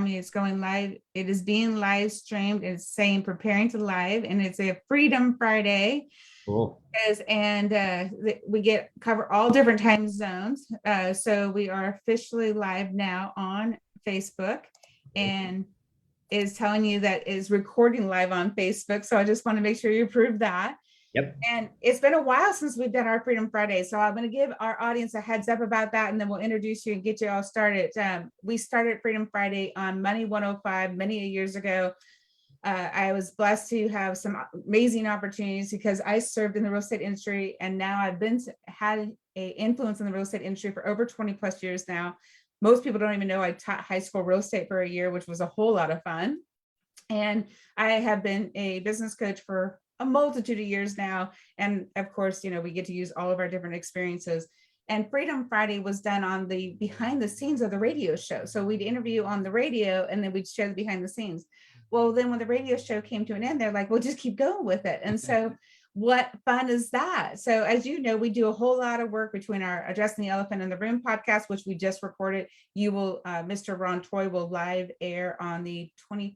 me it's going live. It is being live streamed. It's saying preparing to live, and it's a Freedom Friday. Cool. We get cover all different time zones. So we are officially live now on Facebook, and is telling you that is recording live on Facebook. So I just want to make sure you approve that. Yep. And it's been a while since we've done our Freedom Friday. So I'm going to give our audience a heads up about that, and then we'll introduce you and get you all started. We started Freedom Friday on Money 105 many years ago. I was blessed to have some amazing opportunities because I served in the real estate industry, and now I've had an influence in the real estate industry for over 20 plus years now. Most people don't even know I taught high school real estate for a year, which was a whole lot of fun. And I have been a business coach for a multitude of years now. And of course, we get to use all of our different experiences. And Freedom Friday was done on the behind the scenes of the radio show. So we'd interview on the radio, and then we'd show the behind the scenes. Well, then when the radio show came to an end, they're like, well, just keep going with it. And so what fun is that? So as you know, we do a whole lot of work between our Addressing the Elephant in the Room podcast, which we just recorded. Mr. Ron Toye will live air on the 25th,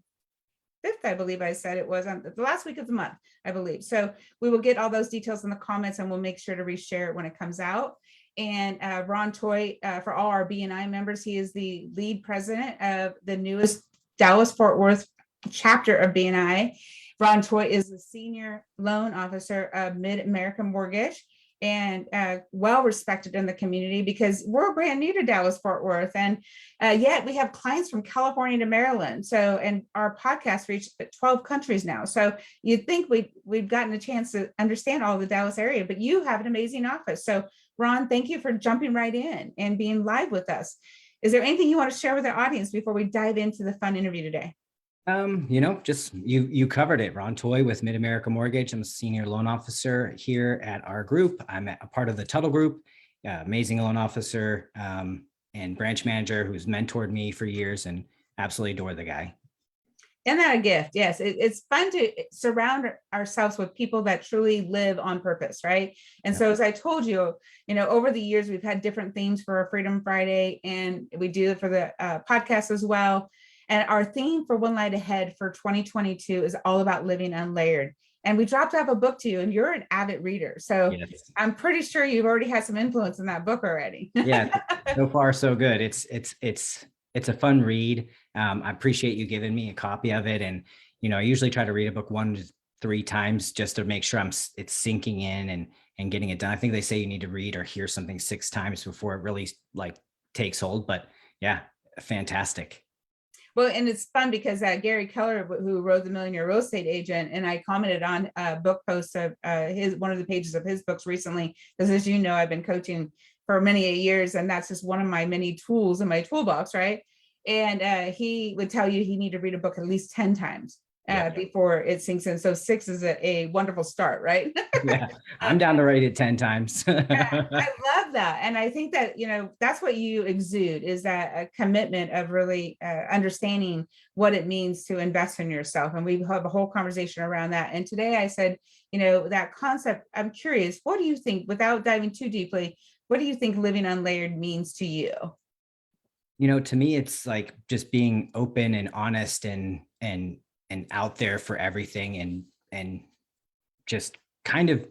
I believe I said it was on the last week of the month, I believe. So we will get all those details in the comments, and we'll make sure to reshare it when it comes out. And Ron Toye, for all our BNI members, he is the lead president of the newest Dallas-Fort Worth chapter of BNI. Ron Toye is the senior loan officer of Mid-America Mortgage, and well respected in the community because we're brand new to Dallas-Fort Worth, and yet we have clients from California to Maryland. So, and our podcast reached 12 countries now. So you'd think we've gotten a chance to understand all the Dallas area, but you have an amazing office. So Ron, thank you for jumping right in and being live with us. Is there anything you want to share with our audience before we dive into the fun interview today? Just you covered it. Ron Toye with Mid-America Mortgage. I'm a senior loan officer here at our group. I'm a part of the Tuttle Group, amazing loan officer and branch manager who's mentored me for years, and absolutely adore the guy. Isn't that a gift? Yes, it's fun to surround ourselves with people that truly live on purpose, right? And so as I told you, over the years, we've had different themes for our Freedom Friday, and we do it for the podcast as well. And our theme for One Light Ahead for 2022 is all about living unlayered. And we dropped off a book to you, and you're an avid reader. So yes. I'm pretty sure you've already had some influence in that book already. Yeah, so far so good. It's a fun read. I appreciate you giving me a copy of it. And, I usually try to read a book 1 to 3 times just to make sure it's sinking in and getting it done. I think they say you need to read or hear something 6 times before it really takes hold. But yeah, fantastic. Well, and it's fun because Gary Keller, who wrote The Millionaire Real Estate Agent, and I commented on a book post of one of the pages of his books recently, because as you know, I've been coaching for many years, and that's just one of my many tools in my toolbox, right? And he would tell you he need to read a book at least 10 times before it sinks in. So 6 is a wonderful start, right? Yeah, I'm down to read it 10 times. Yeah, I love that. And I think that, that's what you exude, is that a commitment of really understanding what it means to invest in yourself. And we have a whole conversation around that. And today I said, that concept, I'm curious, what do you think, without diving too deeply, what do you think living unlayered means to you? To me, it's like just being open and honest and out there for everything, and just kind of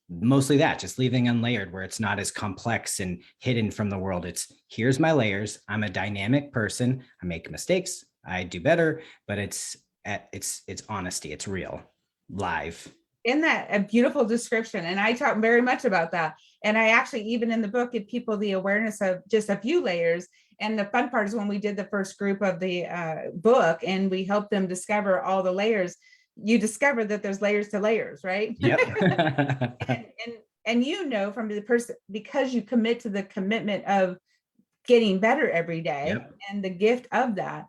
mostly that, just living unlayered, where it's not as complex and hidden from the world. It's here's my layers. I'm a dynamic person. I make mistakes. I do better, but it's honesty. It's real, live. Isn't that a beautiful description? And I talk very much about that. And I actually, even in the book, give people the awareness of just a few layers. And the fun part is when we did the first group of the book and we helped them discover all the layers, you discover that there's layers to layers, right? Yep. and from the person, because you commit to the commitment of getting better every day, yep, and the gift of that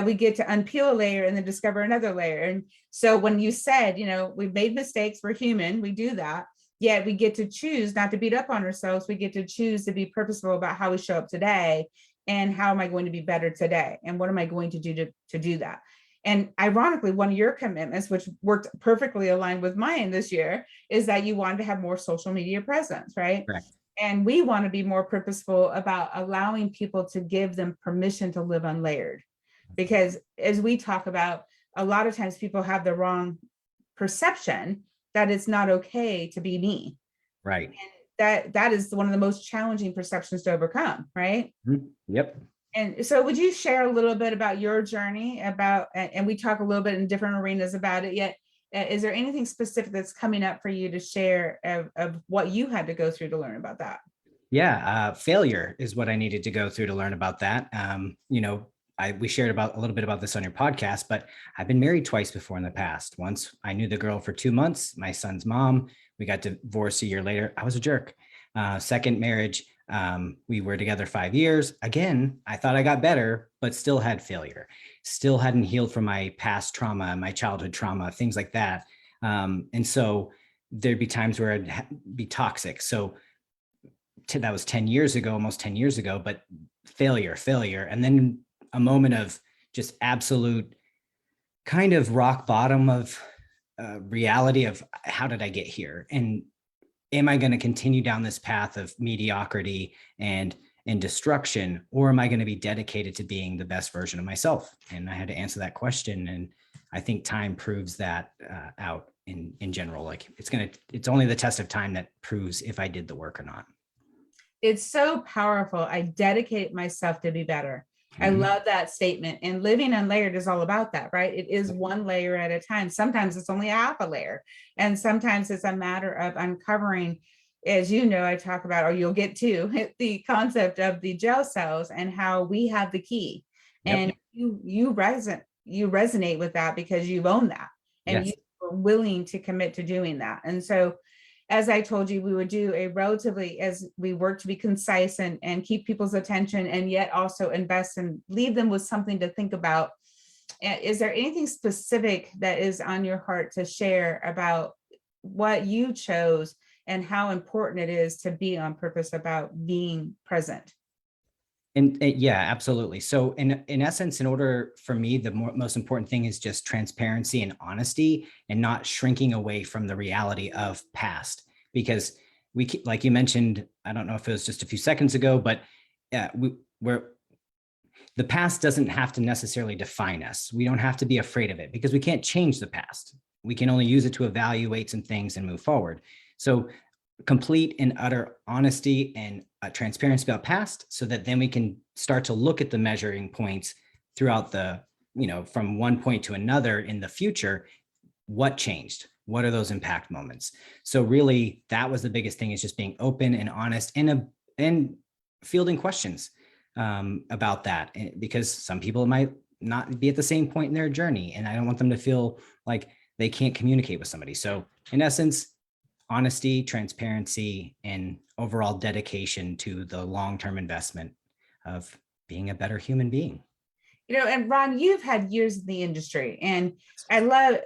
we get to unpeel a layer and then discover another layer. And so when you said, we've made mistakes, we're human, we do that, yet we get to choose not to beat up on ourselves. We get to choose to be purposeful about how we show up today, and how am I going to be better today? And what am I going to do to do that? And ironically, one of your commitments, which worked perfectly aligned with mine this year, is that you wanted to have more social media presence, right? Correct. And we want to be more purposeful about allowing people to give them permission to live unlayered. because as we talk about, a lot of times people have the wrong perception that it's not okay to be me. Right. That is one of the most challenging perceptions to overcome, right? Yep. And so would you share a little bit about your journey about, and we talk a little bit in different arenas about it yet, is there anything specific that's coming up for you to share of what you had to go through to learn about that? Yeah, failure is what I needed to go through to learn about that. We shared about a little bit about this on your podcast, but I've been married twice before in the past. Once I knew the girl for 2 months, my son's mom. We got divorced a year later. I was a jerk. Second marriage, we were together 5 years. Again, I thought I got better, but still had failure. Still hadn't healed from my past trauma, my childhood trauma, things like that. And so there'd be times where I'd be toxic. So that was 10 years ago, almost 10 years ago, but failure. And then a moment of just absolute kind of rock bottom of reality of how did I get here? And am I going to continue down this path of mediocrity and destruction, or am I going to be dedicated to being the best version of myself? And I had to answer that question. And I think time proves that out in general. Like it's only the test of time that proves if I did the work or not. It's so powerful. I dedicate myself to be better. I love that statement. And Living Unlayered is all about that, right? It is one layer at a time. Sometimes it's only half a layer. And sometimes it's a matter of uncovering, as you know, I talk about, or you'll get to the concept of the gel cells and how we have the key. Yep. And you resonate with that because you've owned that. And Yes. you were willing to commit to doing that. And so as I told you, we would do a relatively, as we work to be concise and keep people's attention and yet also invest and leave them with something to think about. Is there anything specific that is on your heart to share about what you chose and how important it is to be on purpose about being present? And yeah, absolutely. So in essence, in order for me, the most important thing is just transparency and honesty and not shrinking away from the reality of past, because like you mentioned, I don't know if it was just a few seconds ago, but we're the past doesn't have to necessarily define us. We don't have to be afraid of it because we can't change the past. We can only use it to evaluate some things and move forward. So complete and utter honesty and transparency about past, so that then we can start to look at the measuring points throughout from one point to another in the future. What changed? What are those impact moments? So really, that was the biggest thing, is just being open and honest and fielding questions about that, because some people might not be at the same point in their journey, and I don't want them to feel like they can't communicate with somebody. So in essence, honesty, transparency, and overall dedication to the long-term investment of being a better human being. And Ron, you've had years in the industry, and I love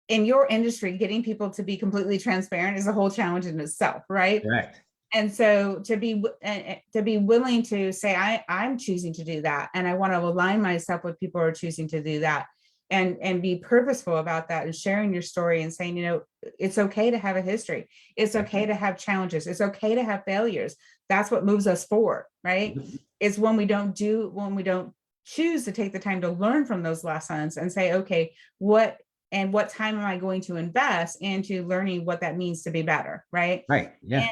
in your industry, getting people to be completely transparent is a whole challenge in itself, right? Correct. And so to be willing to say, I'm choosing to do that, and I want to align myself with people who are choosing to do that, and be purposeful about that, and sharing your story and saying, it's okay to have a history. It's okay to have challenges. It's okay to have failures. That's what moves us forward, right? It's when we don't choose to take the time to learn from those lessons and say, okay, what time am I going to invest into learning what that means to be better, right? Right. Yeah. And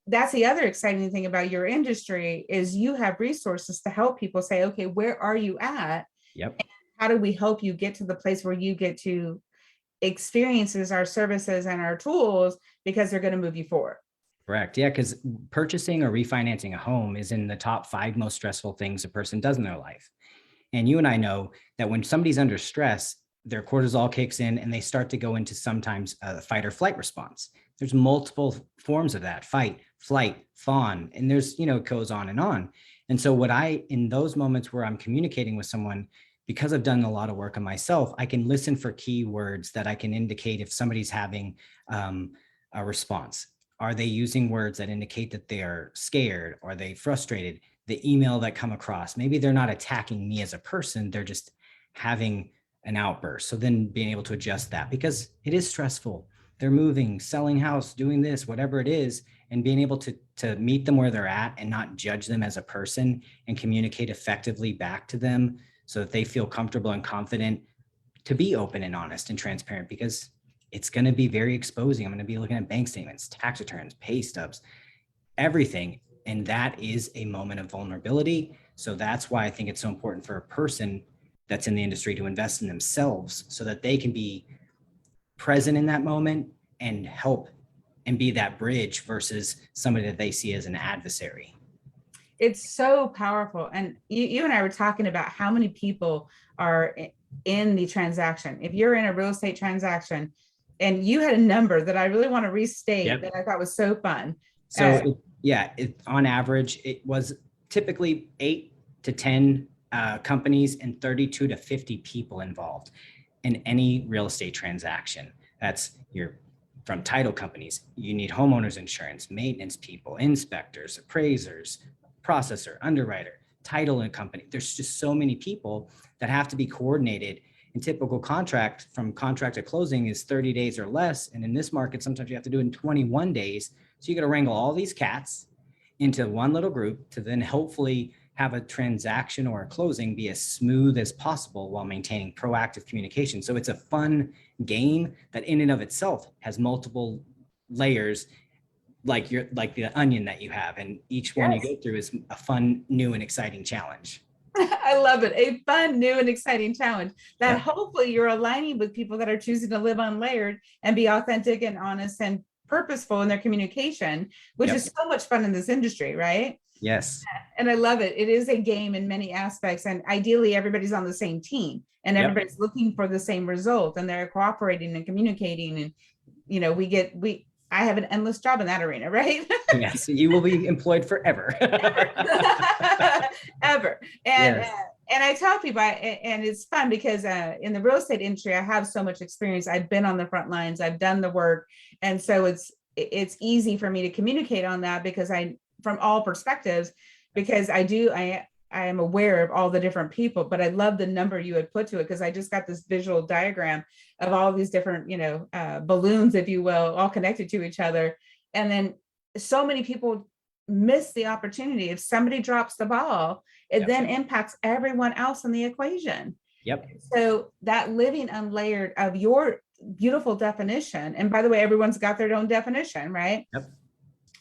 that's the other exciting thing about your industry, is you have resources to help people say, okay, where are you at? Yep. And how do we help you get to the place where you get to experiences our services and our tools, because they're going to move you forward. Correct. Yeah. Because purchasing or refinancing a home is in the top 5 most stressful things a person does in their life. And you and I know that when somebody's under stress, their cortisol kicks in and they start to go into sometimes a fight or flight response. There's multiple forms of that: fight, flight, fawn, and there's, it goes on and on. And so in those moments where I'm communicating with someone, because I've done a lot of work on myself, I can listen for keywords that I can indicate if somebody's having a response. Are they using words that indicate that they are scared? Are they frustrated? The email that come across, maybe they're not attacking me as a person, they're just having an outburst. So then being able to adjust that, because it is stressful. They're moving, selling house, doing this, whatever it is, and being able to meet them where they're at and not judge them as a person and communicate effectively back to them so that they feel comfortable and confident to be open and honest and transparent, because it's going to be very exposing. I'm going to be looking at bank statements, tax returns, pay stubs, everything. And that is a moment of vulnerability. So that's why I think it's so important for a person that's in the industry to invest in themselves so that they can be present in that moment and help and be that bridge versus somebody that they see as an adversary. It's so powerful. And you and I were talking about how many people are in the transaction. If you're in a real estate transaction, and you had a number that I really want to restate Yep. that I thought was so fun. So on average, it was typically 8 to 10 companies and 32 to 50 people involved in any real estate transaction. That's from title companies. You need homeowners insurance, maintenance people, inspectors, appraisers, processor, underwriter, title and company. There's just so many people that have to be coordinated. And typical contract from contract to closing is 30 days or less. And in this market, sometimes you have to do it in 21 days. So you got to wrangle all these cats into one little group to then hopefully have a transaction or a closing be as smooth as possible while maintaining proactive communication. So it's a fun game that in and of itself has multiple layers, like the onion that you have. And each one you go through is a fun, new and exciting challenge. I love it. A fun, new, and exciting challenge that hopefully you're aligning with people that are choosing to live unlayered and be authentic and honest and purposeful in their communication, which is so much fun in this industry, right? Yes. And I love it. It is a game in many aspects. And ideally, everybody's on the same team and everybody's looking for the same result and they're cooperating and communicating. And, you know, I have an endless job in that arena, right? Yes, you will be employed forever. Ever. And I tell people, and it's fun because in the real estate industry, I have so much experience. I've been on the front lines, I've done the work. And so it's easy for me to communicate on that because from all perspectives, because I am aware of all the different people, but I love the number you had put to it because I just got this visual diagram of all these different, balloons, if you will, all connected to each other. And then so many people miss the opportunity. If somebody drops the ball, it then impacts everyone else in the equation. So that living unlayered of your beautiful definition, and by the way, everyone's got their own definition, right?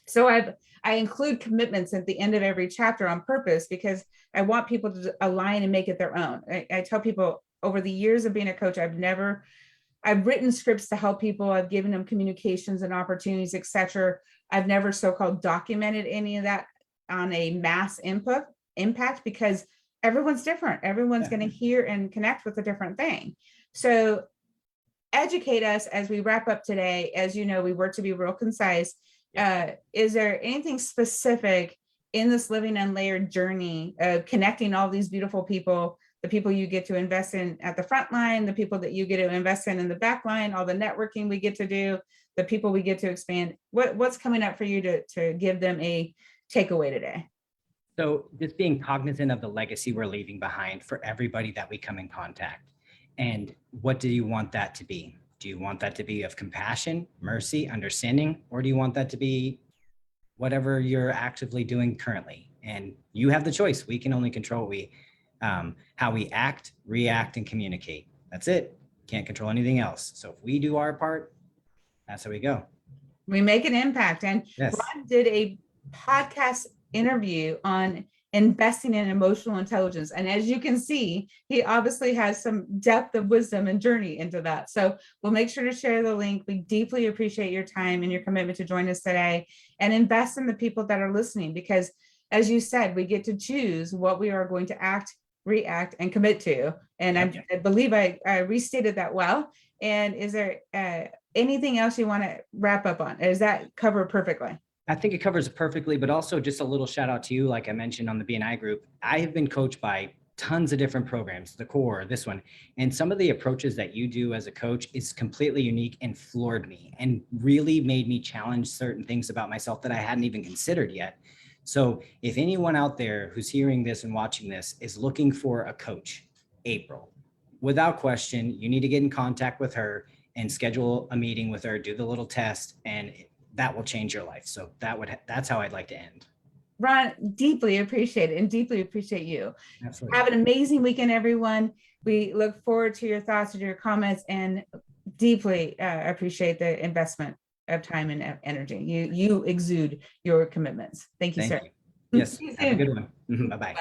So I include commitments at the end of every chapter on purpose because I want people to align and make it their own. I tell people over the years of being a coach, I've written scripts to help people. I've given them communications and opportunities, etc. I've never so-called documented any of that on a mass impact because everyone's different. Everyone's going to hear and connect with a different thing. So educate us as we wrap up today. As you know, we work to be real concise. Is there anything specific in this living unlayered journey of connecting all these beautiful people, the people you get to invest in at the front line, the people that you get to invest in the back line, all the networking we get to do, the people we get to expand? What's coming up for you to give them a takeaway today? So just being cognizant of the legacy we're leaving behind for everybody that we come in contact. And what do you want that to be? Do you want that to be of compassion, mercy, understanding, or do you want that to be whatever you're actively doing currently? And you have the choice. We can only control how we act, react, and communicate. That's it. Can't control anything else. So if we do our part, that's how we go. We make an impact. And Ron did a podcast interview on investing in emotional intelligence. And as you can see, he obviously has some depth of wisdom and journey into that. So we'll make sure to share the link. We deeply appreciate your time and your commitment to join us today and invest in the people that are listening, because as you said, we get to choose what we are going to act, react, and commit to. And I believe I restated that well. And is there anything else you want to wrap up on? Is that covered perfectly? I think it covers it perfectly, but also just a little shout out to you. Like I mentioned on the BNI group, I have been coached by tons of different programs, the core, this one. And some of the approaches that you do as a coach is completely unique and floored me and really made me challenge certain things about myself that I hadn't even considered yet. So if anyone out there who's hearing this and watching this is looking for a coach, April, without question, you need to get in contact with her and schedule a meeting with her, do the little test, and that will change your life. So that's how I'd like to end. Ron, deeply appreciate it and deeply appreciate you. Absolutely. Have an amazing weekend, everyone. We look forward to your thoughts and your comments, and deeply appreciate the investment of time and energy. You exude your commitments. Thank you, Thank sir. you. Yes. See you Have a soon. good one. Bye-bye. Bye.